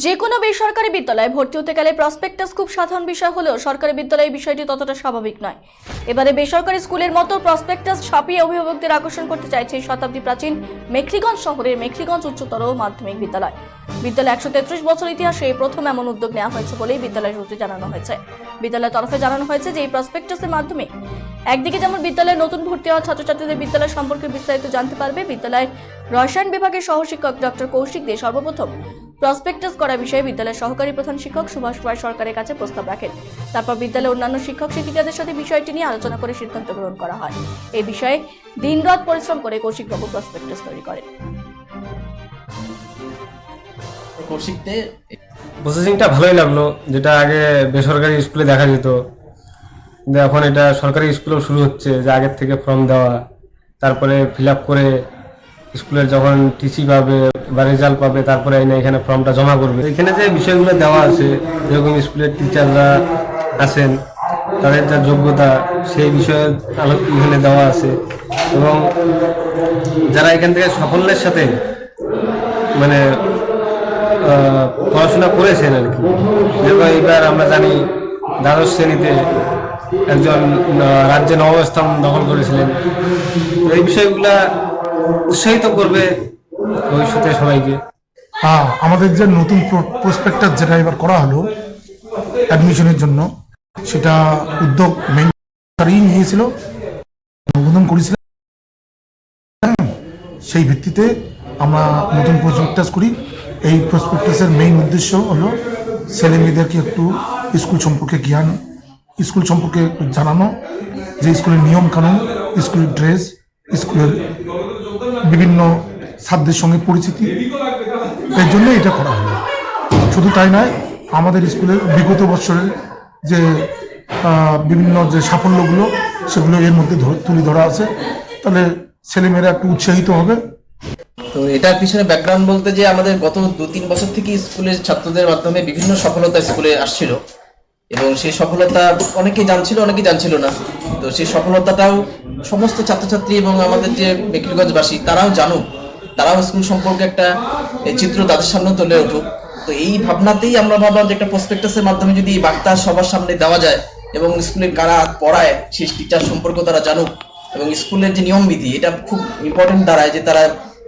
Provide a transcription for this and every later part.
যে কোনো বেসরকারি বিদ্যালয়ে ভর্তি হতে গেলে প্রসপেক্টাস খুব সাধারণ বিষয় হলেও সরকারি বিদ্যালয়ে বিষয়টি ততটা স্বাভাবিক নয়। এবারে বেসরকারি স্কুলের মতো প্রসপেক্টাস ছাপিয়ে অভিভাবকদের আকর্ষণ করতে চাইছে শতাব্দী প্রাচীন মেখলিগঞ্জ শহরের মেখলিগঞ্জ উচ্চতর মাধ্যমিক বিদ্যালয়। বিদ্যালয় 133 বছর ইতিহাসে প্রথম এমন উদ্যোগ নেওয়া হয়েছে বলেই বিদ্যালয় সূত্রে জানানো হয়েছে। বিদ্যালয়ের তরফে জানানো হয়েছে যে এই প্রসপেক্টাসের মাধ্যমে একদিকে যেমন বিদ্যালয়ে নতুন ভর্তি হওয়া ছাত্রছাত্রীদের বিদ্যালয় সম্পর্কে বিস্তারিত জানতে পারবে। বিদ্যালয়ের রসায়ন বিভাগের সহশিক্ষক ডক্টর কৌশিক দে সর্বপ্রথম প্রসপেক্টাস করা বিষয়ে বিদ্যালয়ের সহকারী প্রধান শিক্ষক সুভাষ রায় সরকারের কাছে প্রস্তাব রাখেন। তারপর বিদ্যালয়ের অন্যান্য শিক্ষক শিক্ষিকাদের সাথে বিষয়টি নিয়ে আলোচনা করে সিদ্ধান্ত গ্রহণ করা হয়। এই বিষয়ে দিনরাত পরিশ্রম করে কৌশিকবাবু প্রসপেক্টাস তৈরি করেন। প্রসেসিংটা ভালোই লাগলো, যেটা আগে বেসরকারি স্কুলে দেখা যেত, কিন্তু এখন এটা সরকারি স্কুলেও শুরু হচ্ছে। যে আগের থেকে ফর্ম দেওয়া, তারপরে ফিল আপ করে স্কুলের যখন টিসি পাবে বা রেজাল্ট পাবে তারপরে এখানে ফর্মটা জমা করবে। এখানে যে বিষয়গুলো দেওয়া আছে, যেরকম স্কুলের টিচাররা আছেন তাদের যা যোগ্যতা সেই বিষয়ে এখানে দেওয়া আছে, এবং যারা এখান থেকে সাফল্যের সাথে মানে পড়াশোনা করেছেন আর কি। যেরকম এবার আমরা জানি দ্বাদশ শ্রেণীতে একজন রাজ্যে নবম স্থান দখল করেছিলেন। এই বিষয়গুলা উৎসাহিত করবে ভবিষ্যতে সবাইকে। আমাদের যে নতুন প্রসপেক্টাস যেটা এবার করা হলো অ্যাডমিশনের জন্য, সেটা উদ্যোগ মেইন নিয়েছিল, অনুমোদন করেছিল। সেই ভিত্তিতে আমরা নতুন প্রসপেক্টাস করি। এই প্রসপেক্টাসের মেইন উদ্দেশ্য হলো ছেলে মেয়েদেরকে একটু স্কুল সম্পর্কে জ্ঞান, স্কুল সম্পর্কে জানানো, যে স্কুলের নিয়ম কানুন, স্কুলের ড্রেস, স্কুলের বিভিন্ন ছাত্রদের সঙ্গে পরিচিতি, এর জন্য এটা করা হলো। শুধু তাই নয়, আমাদের স্কুলের বিগত বছরের যে বিভিন্ন যে সাফল্যগুলো সেগুলো এর মধ্যে তুলে ধরা আছে, তাহলে ছেলেমেয়েরা একটু উৎসাহিত হবে। তো এটার পিছনে ব্যাকগ্রাউন্ড বলতে যে আমাদের গত 2-3 বছর থেকে স্কুলের ছাত্রদের মাধ্যমে বিভিন্ন সফলতা স্কুলে আসছিল, এবং সেই সফলতা অনেকেই জানছিল না। তো সেই সফলতাটাও সমস্ত ছাত্রছাত্রী এবং আমাদের যে মেখলিগঞ্জবাসী তারাও জানুক, তারাও স্কুল সম্পর্কে একটা চিত্র তাদের সামনে তুলে উঠুক। তো এই ভাবনাতেই আমরা ভাবলাম যে একটা প্রসপেক্টাসের মাধ্যমে যদি এই বার্তা সবার সামনে দেওয়া যায় এবং স্কুলে কারা পড়ায় সেই টিচার সম্পর্কে তারা জানুক, এবং স্কুলের যে নিয়মবিধি এটা খুব ইম্পর্টেন্ট দাঁড়ায়, যে তারা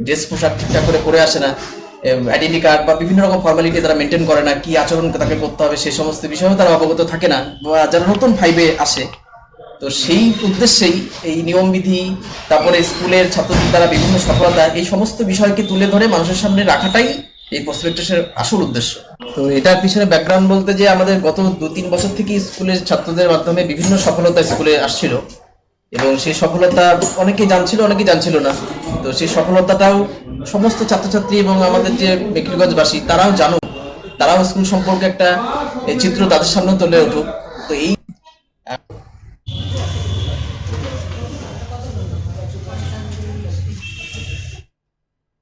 ড্রেস পোশাক ঠিকঠাক করে আসে না, আইডেন্টি কার্ড বা বিভিন্ন রকম ফর্মালিটি তারা মেনটেন করে না, কি আচরণ তাকে করতে হবে সেই সমস্ত বিষয়েও তারা অবগত থাকে না, বা যারা নতুন 5-এ আসে। তো সেই উদ্দেশ্যেই এই নিয়মবিধি, তারপরে স্কুলের ছাত্রদের দ্বারা বিভিন্ন সফলতা, এই সমস্ত বিষয়কে তুলে ধরে মানুষের সামনে রাখাটাই এই প্রসপেক্টাসের আসল উদ্দেশ্য। তো এটার পিছনে ব্যাকগ্রাউন্ড বলতে যে আমাদের গত 2-3 বছর থেকে স্কুলের ছাত্রদের মাধ্যমে বিভিন্ন সফলতা স্কুলে আসছিল, এবং সেই সফলতা অনেকেই জানছিল না। তো সেই সফলতাটাও সমস্ত ছাত্রছাত্রী এবং আমাদের যে মেখলিগঞ্জবাসী তারাও জানুক, তারাও স্কুল সম্পর্কে একটা চিত্র তাদের সামনে তুলে উঠুক। তো এই